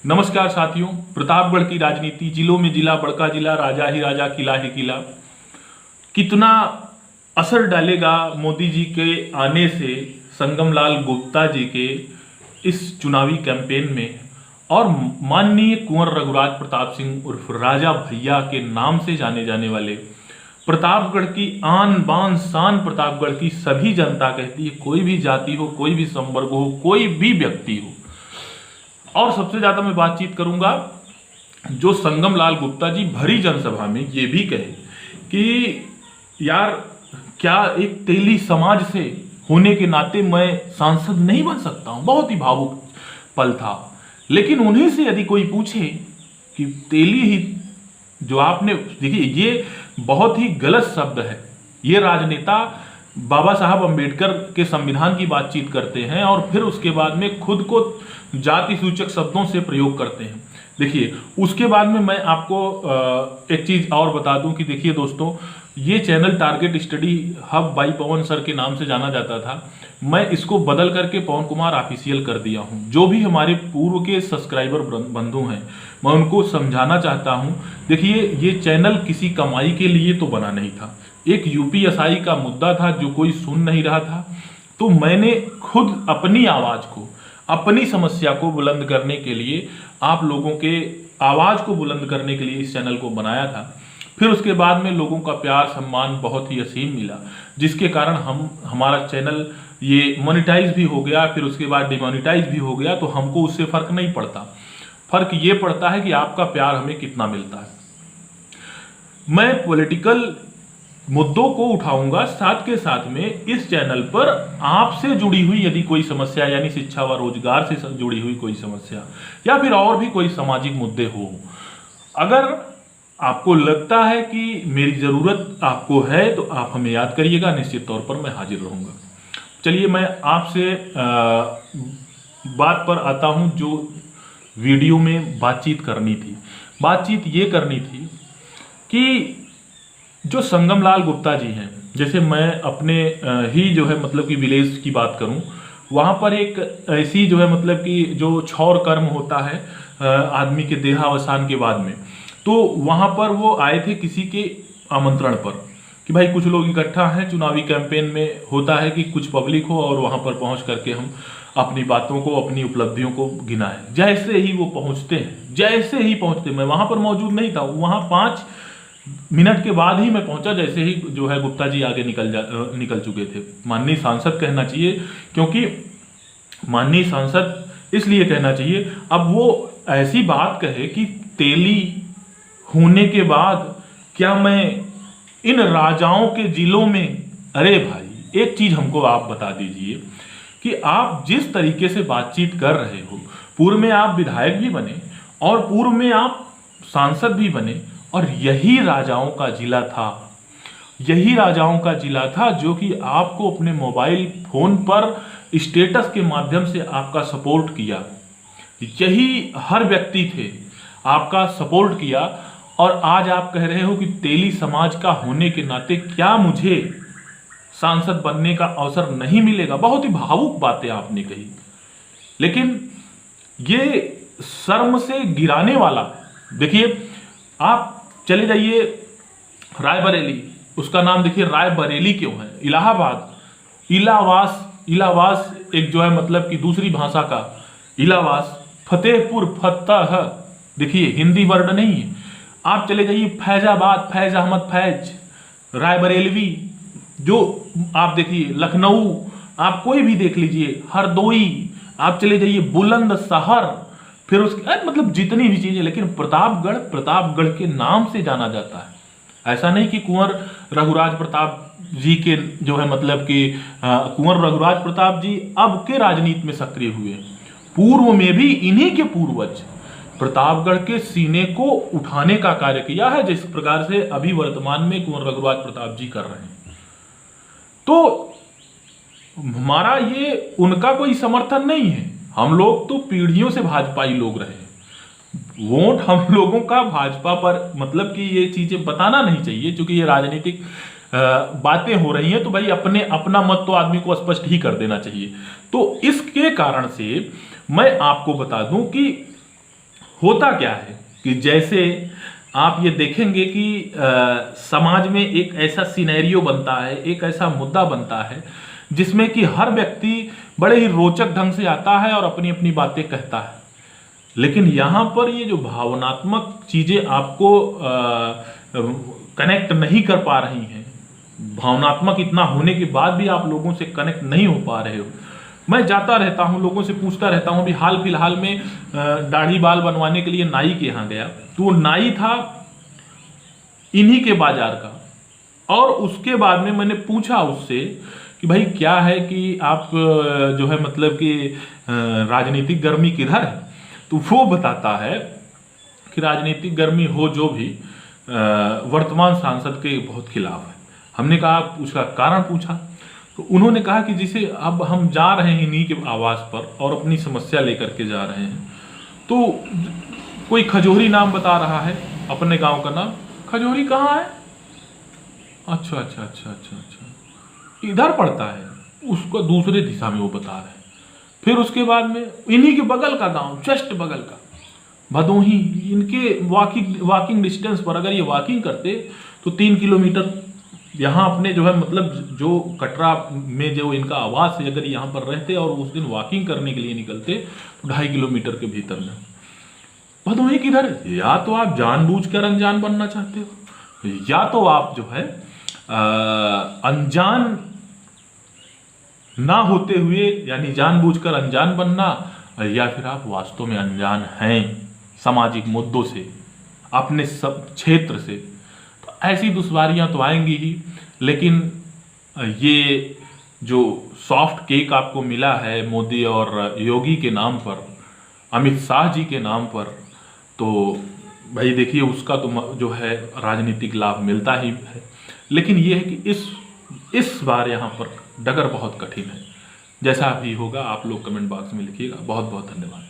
नमस्कार साथियों। प्रतापगढ़ की राजनीति, जिलों में जिला, बड़का जिला, राजा ही राजा, किला ही किला, कितना असर डालेगा मोदी जी के आने से संगमलाल गुप्ता जी के इस चुनावी कैंपेन में। और माननीय कुंवर रघुराज प्रताप सिंह उर्फ राजा भैया के नाम से जाने जाने वाले प्रतापगढ़ की आन बान शान, प्रतापगढ़ की सभी जनता कहती है, कोई भी जाति हो, कोई भी संवर्ग हो, कोई भी व्यक्ति हो। और सबसे ज्यादा मैं बातचीत करूंगा जो संगमलाल गुप्ता जी भरी जनसभा में ये भी कहे कि यार, क्या एक तेली समाज से होने के नाते मैं सांसद नहीं बन सकता हूं। बहुत ही भावुक पल था। लेकिन उन्हीं से यदि कोई पूछे कि तेली ही जो आपने, देखिए ये बहुत ही गलत शब्द है। ये राजनेता बाबा साहब अंबेडकर के संविधान की बातचीत करते हैं और फिर उसके बाद में खुद को जाति सूचक शब्दों से प्रयोग करते हैं। देखिए, उसके बाद में मैं आपको एक चीज और बता दूं कि देखिए दोस्तों, ये channel target study hub by Pawan sir के नाम से जाना जाता था। मैं इसको बदल करके पवन कुमार ऑफिशियल कर दिया हूं। जो भी हमारे पूर्व के सब्सक्राइबर बंधु हैं, मैं उनको समझाना चाहता हूं। देखिए, ये चैनल किसी कमाई के लिए तो बना नहीं था। एक यूपीएसआई का मुद्दा था जो कोई सुन नहीं रहा था, तो मैंने खुद अपनी आवाज को, अपनी समस्या को बुलंद करने के लिए, आप लोगों के आवाज को बुलंद करने के लिए इस चैनल को बनाया था। फिर उसके बाद में लोगों का प्यार सम्मान बहुत ही असीम मिला, जिसके कारण हमारा चैनल ये मोनेटाइज भी हो गया, फिर उसके बाद डिमोनेटाइज भी हो गया। तो हमको उससे फर्क नहीं पड़ता। फर्क ये पड़ता है कि आपका प्यार हमें कितना मिलता है। मैं पॉलिटिकल मुद्दों को उठाऊंगा, साथ के साथ में इस चैनल पर आपसे जुड़ी हुई यदि कोई समस्या, यानी शिक्षा व रोजगार से जुड़ी हुई कोई समस्या, या फिर और भी कोई सामाजिक मुद्दे हो, अगर आपको लगता है कि मेरी जरूरत आपको है तो आप हमें याद करिएगा। निश्चित तौर पर मैं हाजिर रहूंगा। चलिए, मैं आपसे बात पर आता हूं जो वीडियो में बातचीत करनी थी। बातचीत ये करनी थी कि जो संगमलाल गुप्ता जी हैं, जैसे मैं अपने ही जो है मतलब कि विलेज की बात करूं, वहां पर एक ऐसी जो है मतलब कि जो छौर कर्म होता है आदमी के देहावसान के बाद में, तो वहां पर वो आए थे किसी के आमंत्रण पर कि भाई कुछ लोग इकट्ठा हैं, चुनावी कैंपेन में होता है कि कुछ पब्लिक हो और वहां पर पहुंच करके हम अपनी बातों को, अपनी उपलब्धियों को गिनाएं। जैसे ही वो पहुंचते हैं, जैसे ही पहुंचते, मैं वहां पर मौजूद नहीं था, वहां 5 मिनट के बाद ही मैं पहुंचा, जैसे ही जो है गुप्ता जी आगे निकल चुके थे। माननीय सांसद कहना चाहिए, क्योंकि माननीय सांसद इसलिए कहना चाहिए। अब वो ऐसी बात कहे कि तेली होने के बाद क्या मैं इन राजाओं के जिलों में, अरे भाई एक चीज हमको आप बता दीजिए कि आप जिस तरीके से बातचीत कर रहे हो, पूर्व में आप विधायक भी बने और पूर्व में आप सांसद भी बने, और यही राजाओं का जिला था, यही राजाओं का जिला था जो कि आपको अपने मोबाइल फोन पर स्टेटस के माध्यम से आपका सपोर्ट किया। यही हर व्यक्ति थे, आपका सपोर्ट किया। और आज आप कह रहे हो कि तेली समाज का होने के नाते क्या मुझे सांसद बनने का अवसर नहीं मिलेगा। बहुत ही भावुक बातें आपने कही, लेकिन ये शर्म से गिराने वाला। देखिए, आप चले जाइए रायबरेली, उसका नाम देखिए रायबरेली क्यों है, इलाहाबाद, इलावास एक जो है मतलब कि दूसरी भाषा का इलावास, फतेहपुर, फतह, देखिए हिंदी वर्ड नहीं है। आप चले जाइए फैजाबाद, फैज अहमद फैज, रायबरेलवी, जो आप देखिए लखनऊ, आप कोई भी देख लीजिए, हरदोई, आप चले जाइए बुलंदशहर, फिर उसके मतलब जितनी भी चीजें। लेकिन प्रतापगढ़ के नाम से जाना जाता है। ऐसा नहीं कि कुंवर रघुराज प्रताप जी के जो है मतलब कि कुंवर रघुराज प्रताप जी अब के राजनीति में सक्रिय हुए, पूर्व में भी इन्हीं के पूर्वज प्रतापगढ़ के सीने को उठाने का कार्य किया है, जिस प्रकार से अभी वर्तमान में कुंवर रघुराज प्रताप जी कर रहे हैं। तो हमारा ये उनका कोई समर्थन नहीं है। हम लोग तो पीढ़ियों से भाजपाई लोग रहे। वोट हम लोगों का भाजपा पर, मतलब कि ये चीजें बताना नहीं चाहिए, क्योंकि ये राजनीतिक बातें हो रही हैं, तो भाई अपना मत तो आदमी को स्पष्ट ही कर देना चाहिए। तो इसके कारण से मैं आपको बता दूं कि होता क्या है कि जैसे आप ये देखेंगे कि समाज में एक ऐसा सिनेरियो बनता है, एक ऐसा मुद्दा बनता है जिसमें कि हर व्यक्ति बड़े ही रोचक ढंग से आता है और अपनी अपनी बातें कहता है। लेकिन यहाँ पर ये जो भावनात्मक चीजें आपको कनेक्ट नहीं कर पा रही हैं, भावनात्मक इतना होने के बाद भी आप लोगों से कनेक्ट नहीं हो पा रहे हो। मैं जाता रहता हूँ, लोगों से पूछता रहता हूँ। अभी हाल फिलहाल में दाढ़ी बाल बनवाने के लिए नाई के यहाँ गया, तो वो नाई था इन्हीं के बाजार का। और उसके बाद में मैंने पूछा उससे कि भाई क्या है कि आप जो है मतलब कि राजनीतिक गर्मी किधर है, तो वो बताता है कि राजनीतिक गर्मी हो जो भी वर्तमान सांसद के बहुत खिलाफ है। हमने कहा, उसका कारण पूछा, तो उन्होंने कहा कि जिसे अब हम जा रहे हैं इन्हीं के आवास पर और अपनी समस्या लेकर के जा रहे हैं, तो कोई खजोरी नाम बता रहा है, अपने गांव का नाम। खजोरी कहाँ है? अच्छा अच्छा अच्छा अच्छा अच्छा, इधर पड़ता है, उसको दूसरे दिशा में वो बता रहे हैं। फिर उसके बाद में इन्हीं के बगल का गांव, जस्ट बगल का भदोही, इनके वॉकिंग डिस्टेंस पर अगर ये वॉकिंग करते तो 3 किलोमीटर यहाँ अपने जो है मतलब जो कटरा में जो इनका आवास है, अगर यहाँ पर रहते और उस दिन वॉकिंग करने के लिए निकलते तो 2.5 किलोमीटर के भीतर में। भदोही किधर है? या तो आप जानबूझकर अनजान बनना चाहते हो, या तो आप जो है अनजान ना होते हुए यानी जानबूझकर अनजान बनना, या फिर आप वास्तव में अनजान हैं सामाजिक मुद्दों से, अपने सब क्षेत्र से। तो ऐसी दुश्वारियां तो आएंगी ही, लेकिन ये जो सॉफ्ट केक आपको मिला है मोदी और योगी के नाम पर, अमित शाह जी के नाम पर, तो भाई देखिए उसका तो जो है राजनीतिक लाभ मिलता ही है। लेकिन ये है कि इस बार यहाँ पर डगर बहुत कठिन है। जैसा भी होगा आप लोग कमेंट बॉक्स में लिखिएगा। बहुत बहुत धन्यवाद।